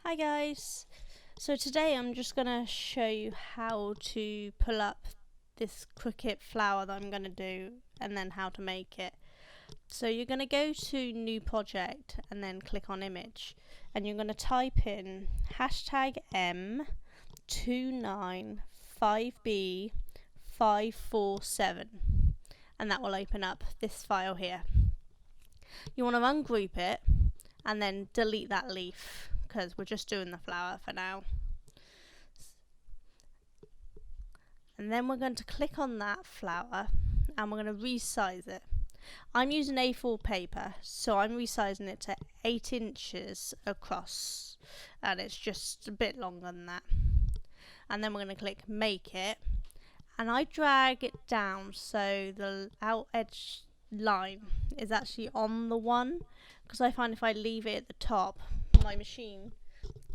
Hi guys, so today I'm just going to show you how to pull up this Cricut flower that I'm going to do and then how to make it. So you're going to go to new project and then click on image and you're going to type in #M295B547 and that will open up this file here. You want to ungroup it and then delete that leaf, because we're just doing the flower for now. And then we're going to click on that flower and we're going to resize it. I'm using A4 paper, so I'm resizing it to 8 inches across, and it's just a bit longer than that. And then we're going to click make it, and I drag it down so the out edge line is actually on the one, because I find if I leave it at the top, my machine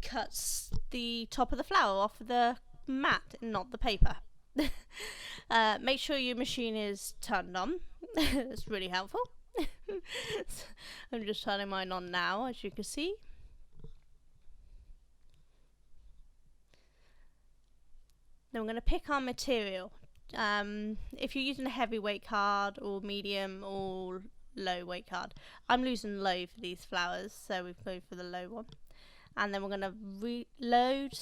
cuts the top of the flower off the mat, not the paper. Make sure your machine is turned on. It's really helpful. I'm just turning mine on now, as you can see. Then we're going to pick our material. If you're using a heavyweight card or medium or low weight card, I'm using low for these flowers, so we've go for the low one. And then we're going to reload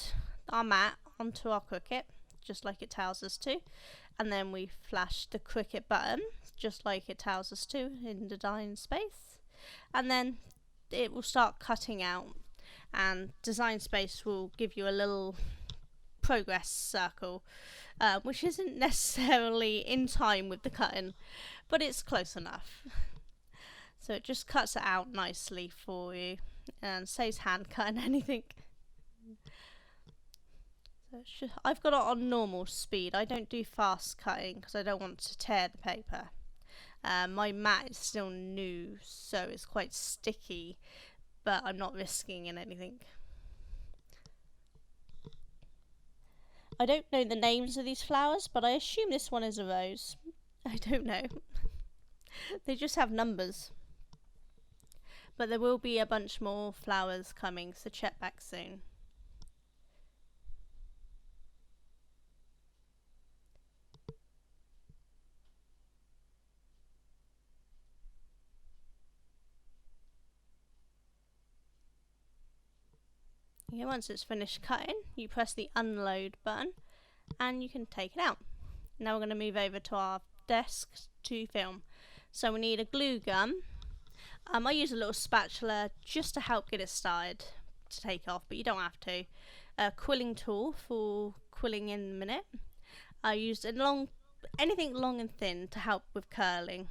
our mat onto our Cricut, just like it tells us to, and then we flash the Cricut button, just like it tells us to, in design space, and then it will start cutting out, and design space will give you a little progress circle, which isn't necessarily in time with the cutting, but it's close enough. So it just cuts it out nicely for you and saves hand cutting anything. So I've got it on normal speed. I don't do fast cutting because I don't want to tear the paper. My mat is still new, so it's quite sticky, but I'm not risking in anything. I don't know the names of these flowers, but I assume this one is a rose. I don't know. They just have numbers. But there will be a bunch more flowers coming, so check back soon. Okay, once it's finished cutting, you press the unload button and you can take it out. Now we're going to move over to our desk to film. So we need a glue gun. I use a little spatula just to help get it started to take off, but you don't have to. A quilling tool for quilling in a minute. I used anything long and thin to help with curling,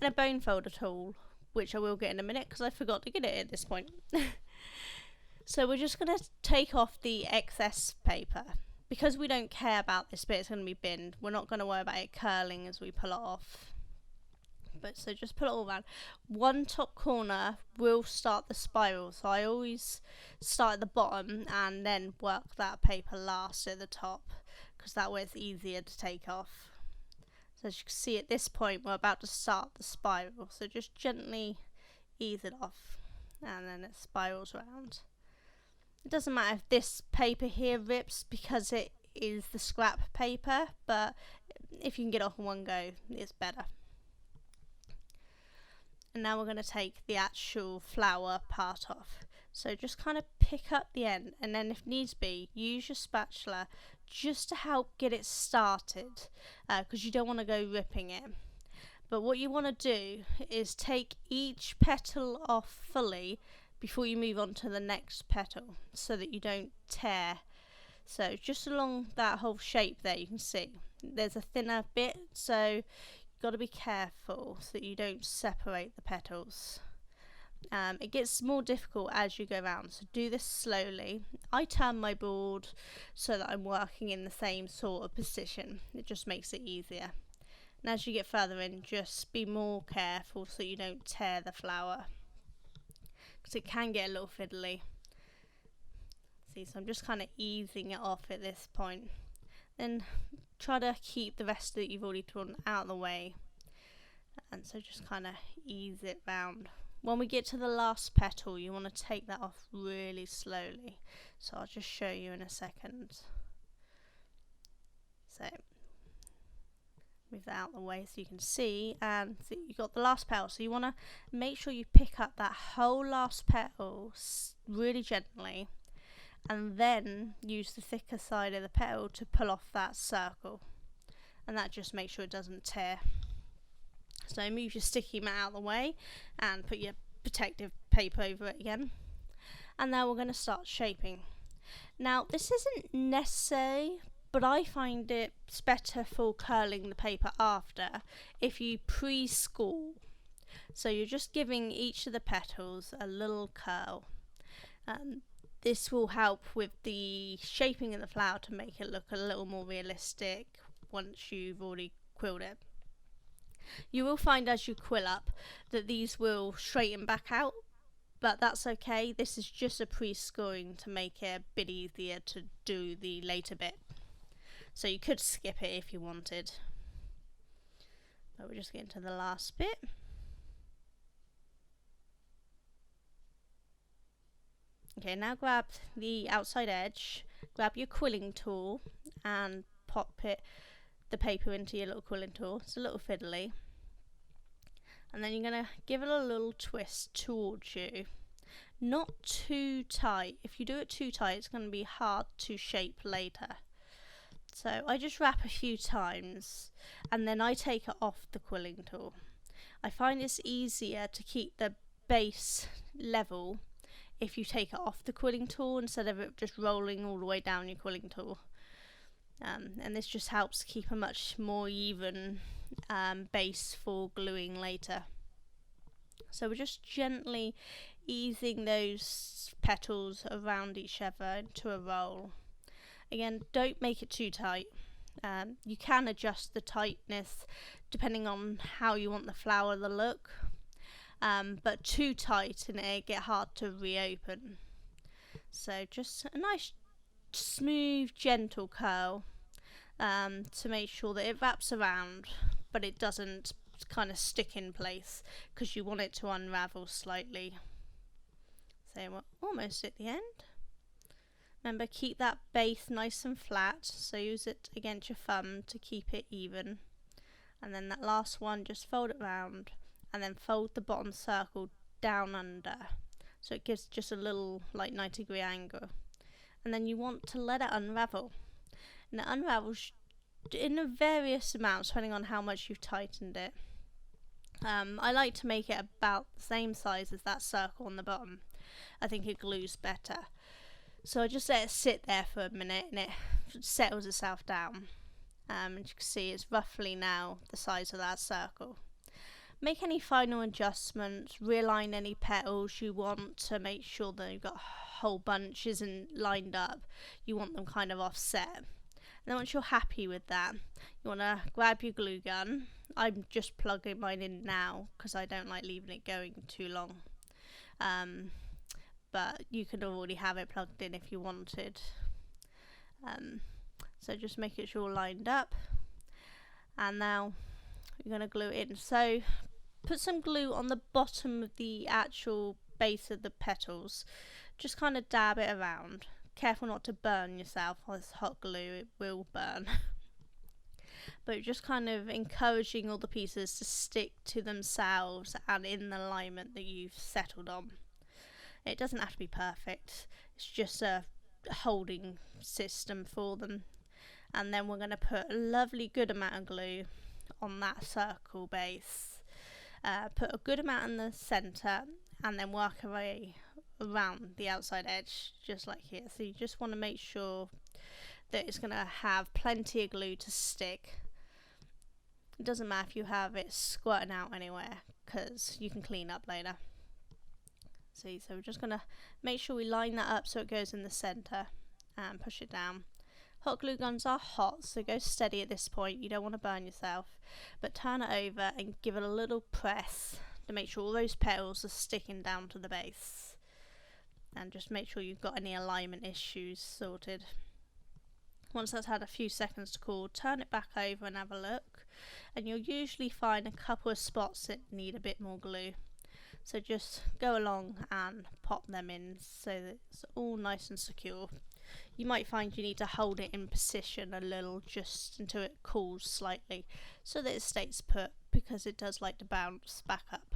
and a bone folder tool, which I will get in a minute because I forgot to get it at this point. So we're just going to take off the excess paper. Because we don't care about this bit, it's going to be binned. We're not going to worry about it curling as we pull it off. But so just pull it all around. One top corner will start the spiral, so I always start at the bottom and then work that paper last at the top, because that way it's easier to take off. So as you can see, at this point we're about to start the spiral, so just gently ease it off and then it spirals around. It doesn't matter if this paper here rips because it is the scrap paper, but if you can get off in one go, it's better. And now we're going to take the actual flower part off. So just kind of pick up the end, and then if needs be, use your spatula just to help get it started, because you don't want to go ripping it. But what you want to do is take each petal off fully before you move on to the next petal, so that you don't tear. So just along that whole shape there, you can see there's a thinner bit, so you've got to be careful so that you don't separate the petals. It gets more difficult as you go around, so do this slowly. I turn my board so that I'm working in the same sort of position. It just makes it easier. And as you get further in, just be more careful so you don't tear the flower, because it can get a little fiddly. See, so I'm just kind of easing it off at this point. Then try to keep the rest that you've already drawn out of the way, and so just kind of ease it round when we get to the last petal, you want to take that off really slowly. So I'll just show you in a second. So move that out of the way so you can see, and so you've got the last petal. So you want to make sure you pick up that whole last petal really gently, and then use the thicker side of the petal to pull off that circle, and that just makes sure it doesn't tear. So move your sticky mat out of the way and put your protective paper over it again. And now we're going to start shaping. Now this isn't necessary, but I find it's better for curling the paper after if you pre-score. So you're just giving each of the petals a little curl. This will help with the shaping of the flower to make it look a little more realistic once you've already quilled it. You will find as you quill up that these will straighten back out, but that's okay. This is just a pre-scoring to make it a bit easier to do the later bit. So you could skip it if you wanted. But we're just getting to the last bit. Okay, now grab the outside edge, grab your quilling tool and pop the paper into your little quilling tool. It's a little fiddly. And then you're going to give it a little twist towards you. Not too tight. If you do it too tight, it's going to be hard to shape later. So I just wrap a few times and then I take it off the quilling tool. I find it's easier to keep the base level if you take it off the quilling tool instead of it just rolling all the way down your quilling tool. And this just helps keep a much more even base for gluing later. So we're just gently easing those petals around each other into a roll. Again, don't make it too tight. You can adjust the tightness depending on how you want the flower to look, but too tight and it get hard to reopen. So just a nice smooth gentle curl to make sure that it wraps around but it doesn't kind of stick in place, because you want it to unravel slightly. So we're almost at the end. Remember, keep that base nice and flat, so use it against your thumb to keep it even. And then that last one, just fold it round and then fold the bottom circle down under, so it gives just a little like 90-degree angle. And then you want to let it unravel. And it unravels in a various amounts depending on how much you've tightened it. I like to make it about the same size as that circle on the bottom. I think it glues better. So I just let it sit there for a minute and it settles itself down. And you can see it's roughly now the size of that circle. Make any final adjustments, realign any petals you want to make sure that you've got a whole bunch isn't lined up. You want them kind of offset. And then once you're happy with that, you want to grab your glue gun. I'm just plugging mine in now because I don't like leaving it going too long. But you could already have it plugged in if you wanted. So just make it sure lined up. And now you're going to glue it in. So put some glue on the bottom of the actual base of the petals. Just kind of dab it around. Careful not to burn yourself on this hot glue, it will burn. But just kind of encouraging all the pieces to stick to themselves and in the alignment that you've settled on. It doesn't have to be perfect, it's just a holding system for them. And then we're going to put a lovely good amount of glue on that circle base. Put a good amount in the centre and then work our way around the outside edge just like here. So you just want to make sure that it's going to have plenty of glue to stick. It doesn't matter if you have it squirting out anywhere because you can clean up later. See, so we're just going to make sure we line that up so it goes in the centre and push it down. Hot glue guns are hot, so go steady at this point. You don't want to burn yourself, but turn it over and give it a little press to make sure all those petals are sticking down to the base. And just make sure you've got any alignment issues sorted. Once that's had a few seconds to cool, turn it back over and have a look, and you'll usually find a couple of spots that need a bit more glue. So just go along and pop them in so that it's all nice and secure. You might find you need to hold it in position a little just until it cools slightly so that it stays put, because it does like to bounce back up.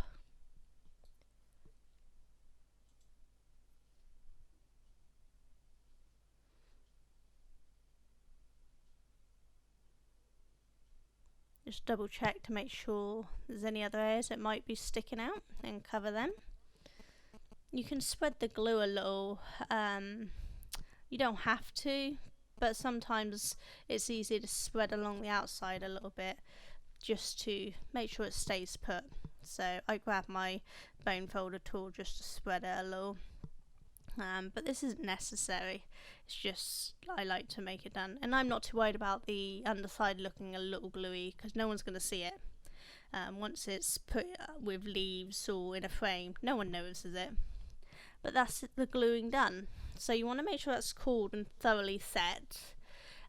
Just double check to make sure there's any other areas that might be sticking out and cover them. You can spread the glue a little, you don't have to, but sometimes it's easy to spread along the outside a little bit just to make sure it stays put. So I grab my bone folder tool just to spread it a little. But this isn't necessary, it's just I like to make it done, and I'm not too worried about the underside looking a little gluey because no one's going to see it. Once it's put with leaves or in a frame, no one notices it. But that's the gluing done. So you want to make sure that's cooled and thoroughly set,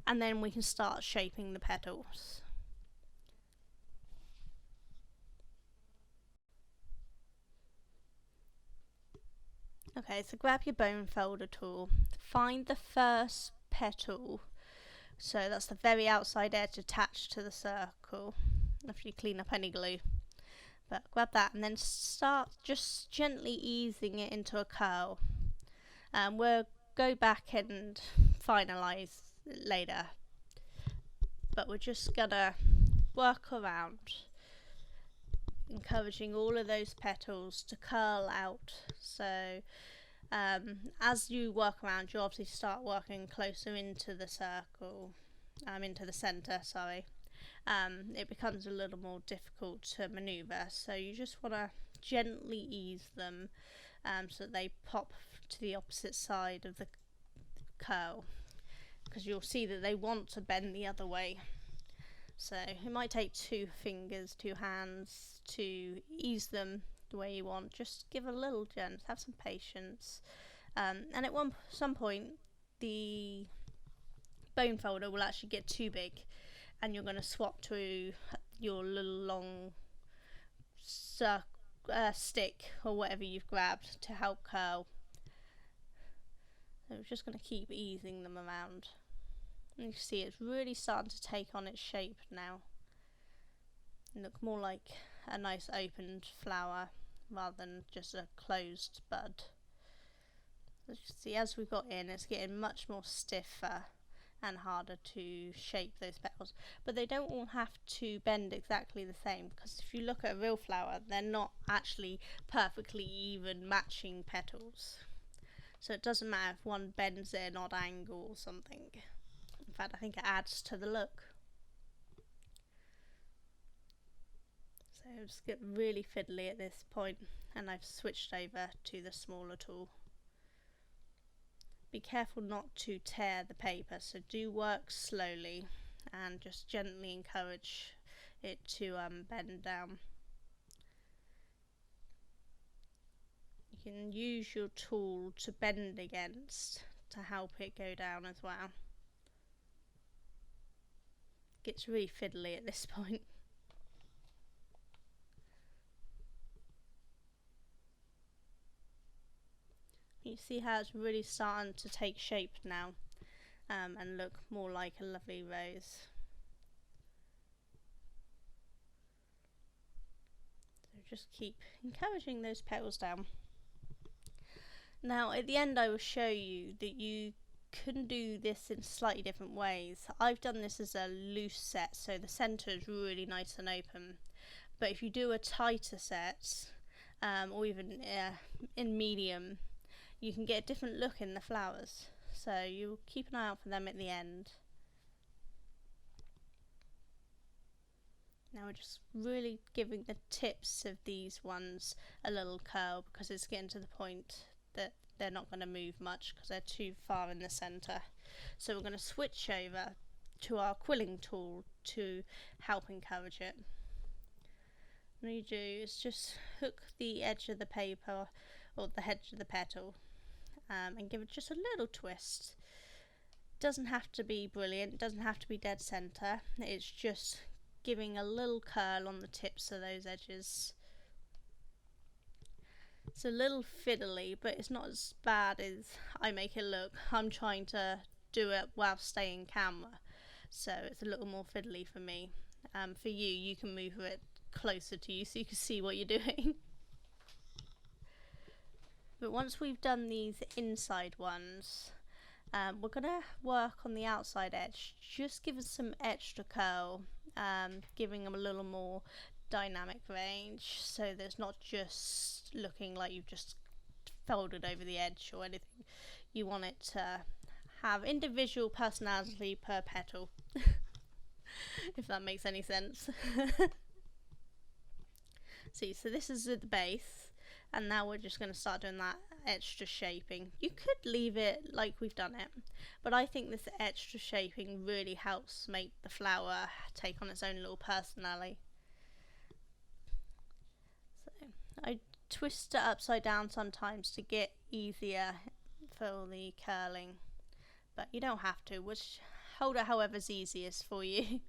and then we can start shaping the petals. Okay, so grab your bone folder tool, find the first petal, so that's the very outside edge attached to the circle, after you clean up any glue. But grab that and then start just gently easing it into a curl. We'll go back and finalise it later, but we're just gonna work around, encouraging all of those petals to curl out. So as you work around, you obviously start working closer into the circle, into the centre, sorry. It becomes a little more difficult to manoeuvre, so you just want to gently ease them so that they pop to the opposite side of the curl, because you'll see that they want to bend the other way. So it might take 2 fingers, 2 hands to ease them the way you want. Just give a little gent, have some patience, and at some point the bone folder will actually get too big and you're going to swap to your little long stick or whatever you've grabbed to help curl. So we're just going to keep easing them around. And you can see it's really starting to take on its shape now and look more like a nice opened flower rather than just a closed bud. So you can see as we've got in, it's getting much more stiffer and harder to shape those petals, but they don't all have to bend exactly the same, because if you look at a real flower, they're not actually perfectly even matching petals, so it doesn't matter if one bends at an odd angle or something. In fact, I think it adds to the look. So it's getting really fiddly at this point, and I've switched over to the smaller tool. Be careful not to tear the paper, so do work slowly and just gently encourage it to bend down. You can use your tool to bend against to help it go down as well. It gets really fiddly at this point. You see how it's really starting to take shape now and look more like a lovely rose. So just keep encouraging those petals down. Now at the end I will show you that you can do this in slightly different ways. I've done this as a loose set, so the centre is really nice and open, but if you do a tighter set or even in medium, you can get a different look in the flowers, so you keep an eye out for them at the end. Now we're just really giving the tips of these ones a little curl, because it's getting to the point that they're not going to move much because they're too far in the centre. So we're going to switch over to our quilling tool to help encourage it. What you do is just hook the edge of the paper or the edge of the petal and give it just a little twist. Doesn't have to be brilliant, doesn't have to be dead centre, it's just giving a little curl on the tips of those edges. It's a little fiddly, but it's not as bad as I make it look. I'm trying to do it while staying camera, so it's a little more fiddly for me. For you, you can move it closer to you so you can see what you're doing. But once we've done these inside ones, we're going to work on the outside edge. Just give us some extra curl, giving them a little more dynamic range, so that it's not just looking like you've just folded over the edge or anything. You want it to have individual personality per petal, if that makes any sense. See, so this is the base, and now we're just going to start doing that extra shaping. You could leave it like we've done it, but I think this extra shaping really helps make the flower take on its own little personality. So I twist it upside down sometimes to get easier for the curling, but you don't have to. Just hold it however's easiest for you.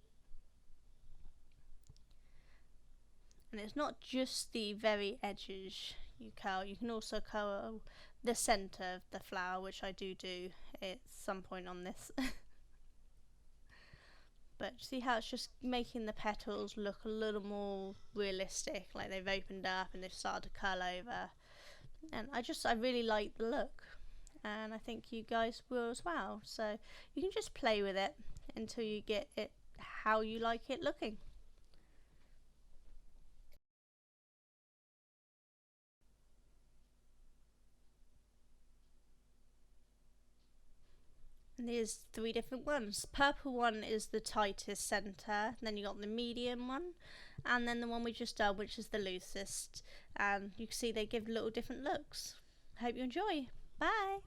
And it's not just the very edges you curl, you can also curl the centre of the flower, which I do at some point on this. But see how it's just making the petals look a little more realistic, like they've opened up and they've started to curl over. And I really like the look, and I think you guys will as well. So you can just play with it until you get it how you like it looking. And there's 3 different ones. Purple one is the tightest centre, then you got the medium one, and then the one we just done, which is the loosest. And you can see they give little different looks. Hope you enjoy. Bye!